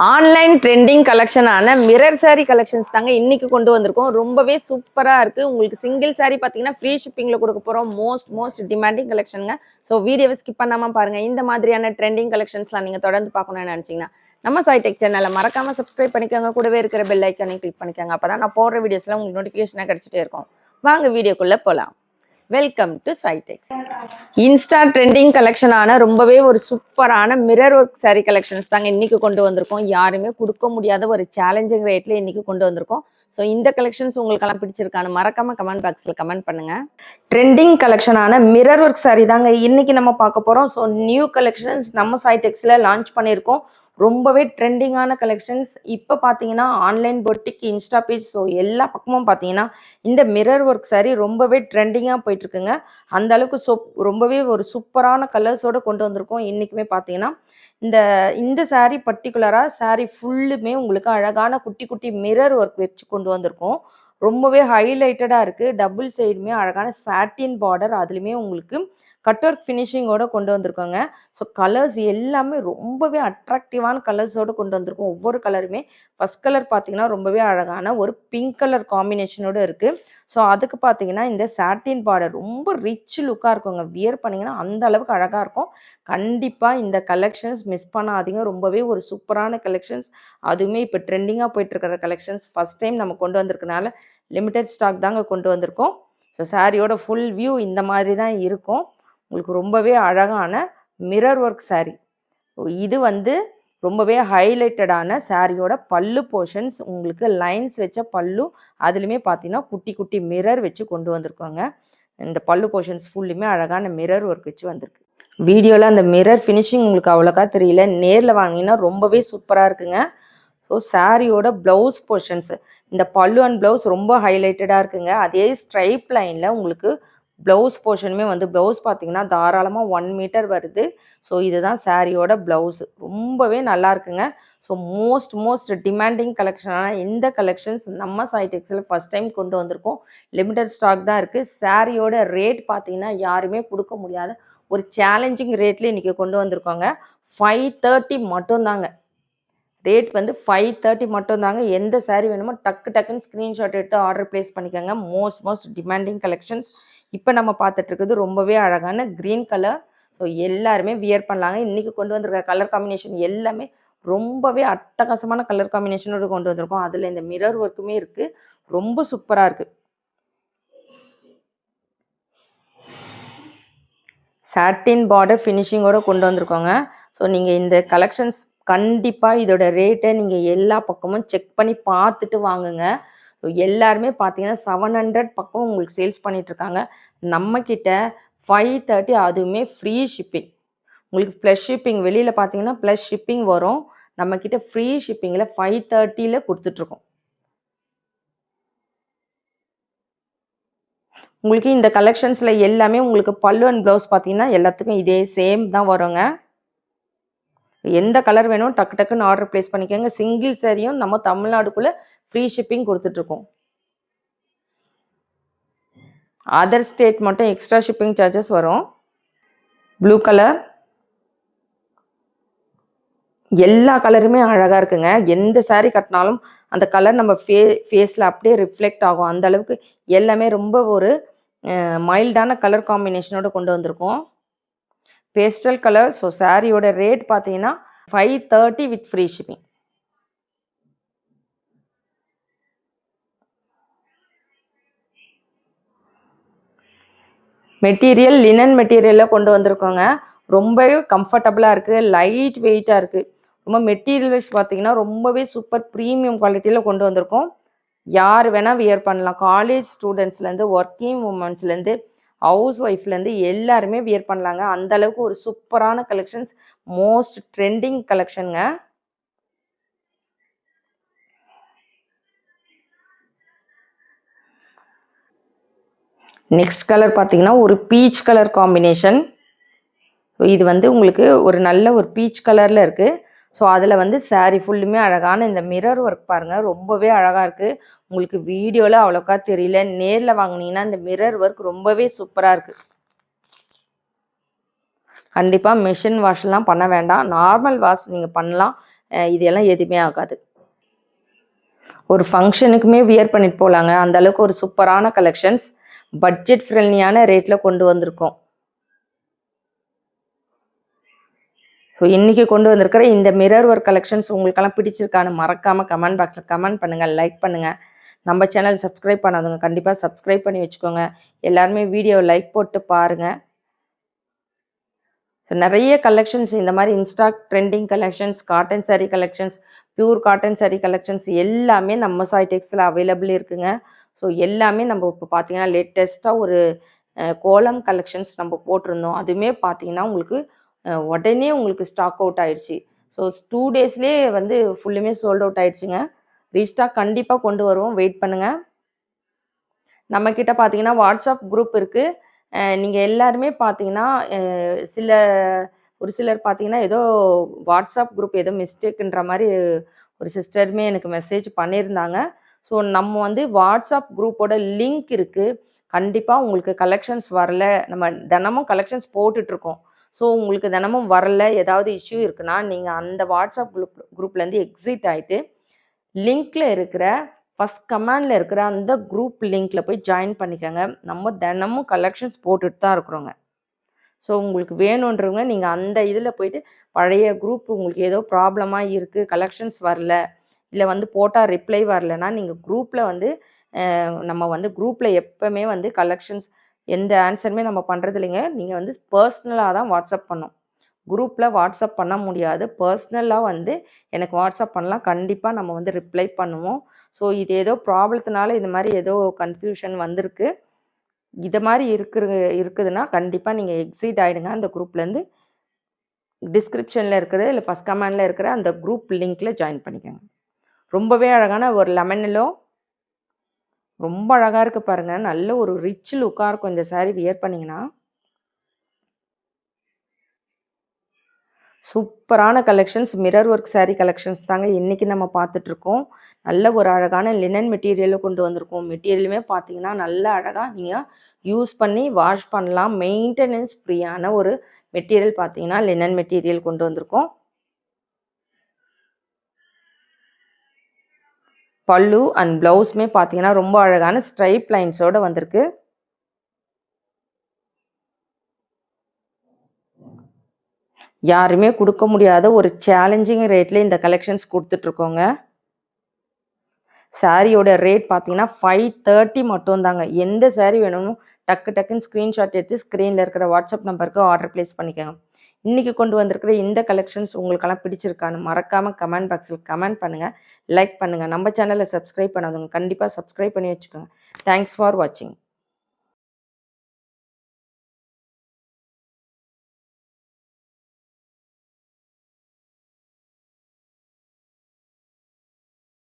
Online trending கலெக்ஷனான mirror sari collections தாங்க இன்னைக்கு கொண்டு வந்திருக்கோம். ரொம்பவே சூப்பராக இருக்குது. உங்களுக்கு சிங்கிள் சாரி பார்த்தீங்கன்னா ஃப்ரீ ஷிப்பிங்கில் கொடுக்க போகிறோம். மோஸ்ட் டிமாண்டிங் கலெக்ஷனுங்க. ஸோ வீடியோவை ஸ்கிப் பண்ணாமல் பாருங்கள். இந்த மாதிரியான ட்ரெண்டிங் கலெக்ஷன்ஸ்லாம் நீங்கள் தொடர்ந்து பார்க்கணும்னு நினச்சிங்கன்னா நம்ம சாய்டெக் சேனலை மறக்காமல் சப்ஸ்கிரைப் பண்ணிக்கோங்க. கூடவே இருக்கிற பெல் ஐக்கானையும் கிளிக் பண்ணிக்கோங்க. அப்போ தான் நான் போடுற வீடியோஸ்லாம் உங்களுக்கு நோட்டிஃபிகேஷனாக கிடச்சிட்டே இருக்கும். வாங்க வீடியோக்குள்ளே போகலாம். Welcome to Saitex. Insta trending கலெக்ஷனான ரொம்பவே ஒரு சூப்பரான மிரர் ஒர்க் சாரி கலெக்ஷன்ஸ் தாங்க இன்னைக்கு கொண்டு வந்திருக்கோம். யாருமே கொடுக்க முடியாத ஒரு சேலஞ்சிங் ரேட்ல இன்னைக்கு கொண்டு வந்திருக்கோம். ஸோ இந்த கலெக்ஷன்ஸ் உங்களுக்கெல்லாம் பிடிச்சிருக்கான்னு மறக்காம கமெண்ட் பாக்ஸில் கமெண்ட் பண்ணுங்க. ட்ரெண்டிங் கலெக்ஷனான மிரர் ஒர்க் சாரி தாங்க இன்னைக்கு நம்ம பார்க்க போறோம். ஸோ நியூ கலெக்ஷன்ஸ் நம்ம சாய்டெக்ஸ்ல லான்ச் பண்ணியிருக்கோம். ரொம்பவே ட்ரெண்டிங்கான கலெக்ஷன்ஸ். இப்போ பார்த்தீங்கன்னா online boutique, Insta page, so எல்லா பக்கமும் பார்த்தீங்கன்னா இந்த மிரர் ஒர்க் சாரி ரொம்பவே ட்ரெண்டிங்காக போயிட்டு இருக்குங்க. அந்த அளவுக்கு ரொம்பவே ஒரு சூப்பரான கலர்ஸோடு கொண்டு வந்திருக்கோம். இன்றைக்குமே பார்த்தீங்கன்னா இந்த சாரீ பர்டிகுலராக சாரீ ஃபுல்லுமே உங்களுக்கு அழகான குட்டி குட்டி மிரர் ஒர்க் வச்சு கொண்டு வந்திருக்கோம். ரொம்பவே ஹைலைட்டடாக இருக்குது. டபுள் சைடுமே அழகான சாட்டின் பார்டர், அதுலேயுமே உங்களுக்கு கட் ஒர்க் ஃபினிஷிங்கோட கொண்டு வந்திருக்கோங்க. ஸோ கலர்ஸ் எல்லாமே ரொம்பவே அட்ராக்டிவான கலர்ஸோடு கொண்டு வந்திருக்கோம். ஒவ்வொரு கலருமே ஃபஸ்ட் கலர் பார்த்தீங்கன்னா ரொம்பவே அழகான ஒரு பிங்க் கலர் காம்பினேஷனோடு இருக்குது. ஸோ அதுக்கு பார்த்தீங்கன்னா இந்த சாட்டின் பார்டர் ரொம்ப ரிச் லுக்காக இருக்குங்க. வியர் பண்ணிங்கன்னா அந்த அளவுக்கு அழகாக இருக்கும். கண்டிப்பாக இந்த கலெக்ஷன்ஸ் மிஸ் பண்ணாதீங்க. ரொம்பவே ஒரு சூப்பரான கலெக்ஷன்ஸ். அதுவுமே இப்போ ட்ரெண்டிங்காக போயிட்டுருக்கிற கலெக்ஷன்ஸ் ஃபஸ்ட் டைம் நம்ம கொண்டு வந்திருக்கனால லிமிடெட் ஸ்டாக் தாங்க கொண்டு வந்திருக்கோம். ஸோ சாரியோட ஃபுல் வியூ இந்த மாதிரி தான் இருக்கும். உங்களுக்கு ரொம்பவே அழகான மிரர் ஒர்க் சாரீ. இது ரொம்பவே ஹைலைட்டடான சாரியோட பல்லு போர்ஷன்ஸ். உங்களுக்கு லைன்ஸ் வச்ச பல்லு, அதுலேயுமே பார்த்தீங்கன்னா குட்டி குட்டி மிரர் வச்சு கொண்டு வந்திருக்கோங்க. இந்த பல்லு போர்ஷன்ஸ் ஃபுல்லுமே அழகான மிரர் ஒர்க் வச்சு வந்திருக்கு. வீடியோவில் அந்த மிரர் ஃபினிஷிங் உங்களுக்கு அவ்வளோக்கா தெரியல. நேரில் வாங்கினீங்கன்னா ரொம்பவே சூப்பராக இருக்குங்க. ஸோ சாரியோட ப்ளவுஸ் போர்ஷன்ஸ், இந்த பல்லு அண்ட் ப்ளவுஸ் ரொம்ப ஹைலைட்டடாக இருக்குங்க. அதே ஸ்ட்ரைப் லைனில் உங்களுக்கு ப்ளவுஸ் போர்ஷனுமே ப்ளவுஸ் பார்த்தீங்கன்னா தாராளமாக 1 மீட்டர் வருது. ஸோ இதுதான் சாரியோட ப்ளவுஸ். ரொம்பவே நல்லா இருக்குங்க. ஸோ மோஸ்ட் டிமாண்டிங் கலெக்ஷனான இந்த கலெக்ஷன்ஸ் நம்ம சாய்டெக்ஸில் ஃபஸ்ட் டைம் கொண்டு வந்திருக்கோம். லிமிடெட் ஸ்டாக் தான் இருக்குது. சாரியோட ரேட் பார்த்தீங்கன்னா யாருமே கொடுக்க முடியாத ஒரு சேலஞ்சிங் ரேட்டில் இன்றைக்கி கொண்டு வந்திருக்கோங்க. 530 மட்டும்தாங்க. ரேட் 530 மட்டும்தாங்க. எந்த சாரீ வேணுமோ டக்குன்னு ஸ்க்ரீன்ஷாட் எடுத்து ஆர்டர் ப்ளேஸ் பண்ணிக்கோங்க. Most demanding collections. இப்போ நம்ம பார்த்துட்டு இருக்குது ரொம்பவே அழகான க்ரீன் கலர். ஸோ எல்லாருமே வியர் பண்ணலாங்க. இன்றைக்கி கொண்டு வந்திருக்க கலர் காம்பினேஷன் எல்லாமே ரொம்பவே அட்டகாசமான கலர் காம்பினேஷனோடு கொண்டு வந்திருக்கோம். அதில் இந்த மிரர் ஒர்க்குமே இருக்குது. ரொம்ப சூப்பராக இருக்குது. சாட்டின் பார்டர் ஃபினிஷிங்கோடு கொண்டு வந்திருக்கோங்க. ஸோ நீங்கள் இந்த கலெக்ஷன்ஸ் கண்டிப்பாக இதோட ரேட்டை நீங்கள் எல்லா பக்கமும் செக் பண்ணி பார்த்துட்டு வாங்குங்க. எல்லாருமே பார்த்தீங்கன்னா 700 பக்கம் உங்களுக்கு சேல்ஸ் பண்ணிகிட்ருக்காங்க. நம்மக்கிட்ட 530, அதுவுமே ஃப்ரீ ஷிப்பிங். உங்களுக்கு ப்ளஸ் ஷிப்பிங் வெளியில் பார்த்தீங்கன்னா ப்ளஸ் ஷிப்பிங் வரும். நம்மக்கிட்ட ஃப்ரீ ஷிப்பிங்கில் 530 கொடுத்துட்ருக்கோம். உங்களுக்கு இந்த கலெக்ஷன்ஸில் எல்லாமே உங்களுக்கு பல்லு அண்ட் ப்ளவுஸ் பார்த்தீங்கன்னா எல்லாத்துக்கும் இதே சேம் தான் வருங்க. எந்த கலர் வேணும் டக்குன்னு ஆர்டர் ப்ளேஸ் பண்ணிக்கோங்க. சிங்கிள் சாரியும் நம்ம தமிழ்நாடுக்குள்ளே ஃப்ரீ ஷிப்பிங் கொடுத்துட்ருக்கோம். அதர் ஸ்டேட் மட்டும் எக்ஸ்ட்ரா ஷிப்பிங் சார்ஜஸ் வரும். ப்ளூ கலர், எல்லா கலருமே அழகாக இருக்குங்க. எந்த சாரீ கட்டினாலும் அந்த கலர் நம்ம ஃபேஸில் அப்படியே ரிஃப்ளெக்ட் ஆகும். அந்த அளவுக்கு எல்லாமே ரொம்ப ஒரு மைல்டான கலர் காம்பினேஷனோடு கொண்டு வந்திருக்கோம். Pastel colour. ஸோ சாரியோட ரேட் பார்த்தீங்கன்னா 530 with free shipping. Material linen மெட்டீரியலில் கொண்டு வந்திருக்கோங்க. ரொம்பவே கம்ஃபர்டபுளாக இருக்குது. லைட் வெயிட்டாக இருக்குது. ரொம்ப மெட்டீரியல் வைஸ் பார்த்தீங்கன்னா ரொம்பவே சூப்பர் ப்ரீமியம் குவாலிட்டியில் கொண்டு வந்திருக்கோம். யார் வேணால் வியர் பண்ணலாம். காலேஜ் ஸ்டூடெண்ட்ஸ்லேருந்து, ஒர்க்கிங் உமன்ஸ்லேருந்து, ஹவுஸ் ஒய்ஃப்லேருந்து எல்லாருமே வியர் பண்ணலாங்க. அந்த அளவுக்கு ஒரு சூப்பரான கலெக்ஷன்ஸ். மோஸ்ட் ட்ரெண்டிங் கலெக்ஷனுங்க. நெக்ஸ்ட் கலர் பார்த்தீங்கன்னா ஒரு பீச் கலர் காம்பினேஷன். இது உங்களுக்கு ஒரு நல்ல ஒரு பீச் கலரில் இருக்குது. ஸோ அதில் சாரீ ஃபுல்லுமே அழகான இந்த மிரர் ஒர்க் பாருங்கள். ரொம்பவே அழகாக இருக்குது. உங்களுக்கு வீடியோவில் அவ்வளோக்கா தெரியல. நேரில் வாங்கினீங்கன்னா இந்த மிரர் ஒர்க் ரொம்பவே சூப்பராக இருக்குது. கண்டிப்பாக மிஷின் வாஷ்லாம் பண்ண வேண்டாம். நார்மல் வாஷ் நீங்கள் பண்ணலாம். இதெல்லாம் எதுவுமே ஆகாது. ஒரு ஃபங்க்ஷனுக்குமே வியர் பண்ணிட்டு போகலாங்க. அந்த அளவுக்கு ஒரு சூப்பரான கலெக்ஷன்ஸ் பட்ஜெட் ஃப்ரெண்ட்லியான ரேட்டில் கொண்டு வந்திருக்கோம். ஸோ இன்றைக்கி கொண்டு வந்திருக்கிற இந்த மிரர் ஒர்க் கலெக்ஷன்ஸ் உங்களுக்கெல்லாம் பிடிச்சிருக்கான்னு மறக்காமல் கமெண்ட் பாக்ஸில் கமெண்ட் பண்ணுங்கள், லைக் பண்ணுங்கள். நம்ம சேனல் சப்ஸ்கிரைப் பண்ணாதவங்க கண்டிப்பாக சப்ஸ்கிரைப் பண்ணி வச்சுக்கோங்க. எல்லாருமே வீடியோவை லைக் போட்டு பாருங்கள். ஸோ நிறைய கலெக்ஷன்ஸ் இந்த மாதிரி Insta trending collections, cotton sari collections, pure cotton sari collections எல்லாமே நம்ம சாய் டெக்ஸ்டைல் அவைலபிள் இருக்குங்க. ஸோ எல்லாமே நம்ம இப்போ பார்த்தீங்கன்னா லேட்டஸ்ட்டாக ஒரு கோலம் கலெக்ஷன்ஸ் நம்ம போட்டிருந்தோம். அதுவுமே பார்த்தீங்கன்னா உங்களுக்கு உடனே உங்களுக்கு ஸ்டாக் அவுட் ஆயிடுச்சு. ஸோ 2 டேஸ்லேயே வந்து ஃபுல்லுமே சோல்ட் அவுட் ஆயிடுச்சுங்க. ரீஸ்டாக் கண்டிப்பாக கொண்டு வருவோம், வெயிட் பண்ணுங்கள். நம்மக்கிட்ட பார்த்தீங்கன்னா வாட்ஸ்அப் குரூப் இருக்குது. நீங்கள் எல்லாருமே பார்த்தீங்கன்னா ஒரு சிலர் பார்த்தீங்கன்னா ஏதோ வாட்ஸ்அப் குரூப் ஏதோ மிஸ்டேக்குன்ற மாதிரி ஒரு சிஸ்டருமே எனக்கு மெசேஜ் பண்ணியிருந்தாங்க. ஸோ நம்ம வந்து வாட்ஸ்அப் குரூப்போட லிங்க் இருக்குது. கண்டிப்பாக உங்களுக்கு கலெக்ஷன்ஸ் வரல, நம்ம தினமும் கலெக்ஷன்ஸ் போட்டுட்ருக்கோம். ஸோ உங்களுக்கு தினமும் வரல, ஏதாவது இஷ்யூ இருக்குன்னா நீங்கள் அந்த வாட்ஸ்அப் குரூப்லேருந்து எக்ஸிட் ஆகிட்டு லிங்க்கில் இருக்கிற ஃபஸ்ட் கமெண்டில் இருக்கிற அந்த குரூப் லிங்க்கில் போய் ஜாயின் பண்ணிக்கோங்க. நம்ம தினமும் கலெக்ஷன்ஸ் போட்டுட்டு தான் இருக்கிறோங்க. ஸோ உங்களுக்கு வேணுன்றவங்க நீங்கள் அந்த இதில் போயிட்டு பழைய குரூப் உங்களுக்கு ஏதோ ப்ராப்ளமாக இருக்குது, கலெக்ஷன்ஸ் வரல, இல்லை வந்து போட்டால் ரிப்ளை வரலன்னா நீங்கள் குரூப்பில் வந்து நம்ம வந்து குரூப்பில் எப்போவுமே வந்து கலெக்ஷன்ஸ் எந்த ஆன்சருமே நம்ம பண்ணுறது இல்லைங்க. நீங்கள் வந்து பர்சனலாக தான் வாட்ஸ்அப் பண்ணணும். குரூப்பில் வாட்ஸ்அப் பண்ண முடியாது. பர்சனலாக வந்து எனக்கு வாட்ஸ்அப் பண்ணலாம். கண்டிப்பாக நம்ம வந்து ரிப்ளை பண்ணுவோம். ஸோ இது ஏதோ ப்ராப்ளத்தினால இது மாதிரி ஏதோ கன்ஃபியூஷன் வந்திருக்கு. இது மாதிரி இருக்குதுன்னா கண்டிப்பாக நீங்கள் எக்ஸிட் ஆகிடுங்க அந்த குரூப்லேருந்து. டிஸ்கிரிப்ஷனில் இருக்கிற இல்லை ஃபஸ்ட் கமெண்டில் இருக்கிற அந்த குரூப் லிங்க்கில் ஜாயின் பண்ணிக்கோங்க. ரொம்பவே அழகான ஒரு லெமனிலோ ரொம்ப அழகாக இருக்குது பாருங்கள். நல்ல ஒரு ரிச் லுக்காக இருக்கும் இந்த சாரீ வியர் பண்ணிங்கன்னா. சூப்பரான collections mirror work sari collections தாங்க இன்றைக்கி நம்ம பார்த்துட்ருக்கோம். நல்ல ஒரு அழகான லினன் மெட்டீரியலில் கொண்டு வந்திருக்கோம். மெட்டீரியலுமே பார்த்தீங்கன்னா நல்ல அழகாக நீங்கள் யூஸ் பண்ணி வாஷ் பண்ணலாம். மெயின்டெனன்ஸ் ஃப்ரீயான ஒரு மெட்டீரியல் பார்த்தீங்கன்னா லினன் மெட்டீரியல் கொண்டு வந்திருக்கோம். பல்லு அண்ட் ப்ளவுஸுமே பார்த்தீங்கன்னா ரொம்ப அழகான ஸ்ட்ரைப் லைன்ஸோடு வந்திருக்கு. யாருமே கொடுக்க முடியாத ஒரு சேலஞ்சிங் ரேட்டில் இந்த கலெக்ஷன்ஸ் கொடுத்துட்ருக்கோங்க. சாரியோட ரேட் பார்த்தீங்கன்னா 530 மட்டும்தாங்க. எந்த சாரீ வேணும்னு டக்குன்னு ஸ்க்ரீன்ஷாட் எடுத்து ஸ்க்ரீனில் இருக்கிற வாட்ஸ்அப் நம்பருக்கு ஆர்டர் ப்ளேஸ் பண்ணிக்கோங்க. இன்றைக்கி கொண்டு வந்திருக்கிற இந்த கலெக்ஷன்ஸ் உங்களுக்கெல்லாம் பிடிச்சிருக்கான்னு மறக்காமல் கமெண்ட் பாக்ஸில் கமெண்ட் பண்ணுங்கள், லைக் பண்ணுங்கள். நம்ம சேனலை சப்ஸ்கிரைப் பண்ணாதவங்க கண்டிப்பாக சப்ஸ்கிரைப் பண்ணி வச்சுக்கோங்க. தேங்க்ஸ் ஃபார் வாட்சிங்.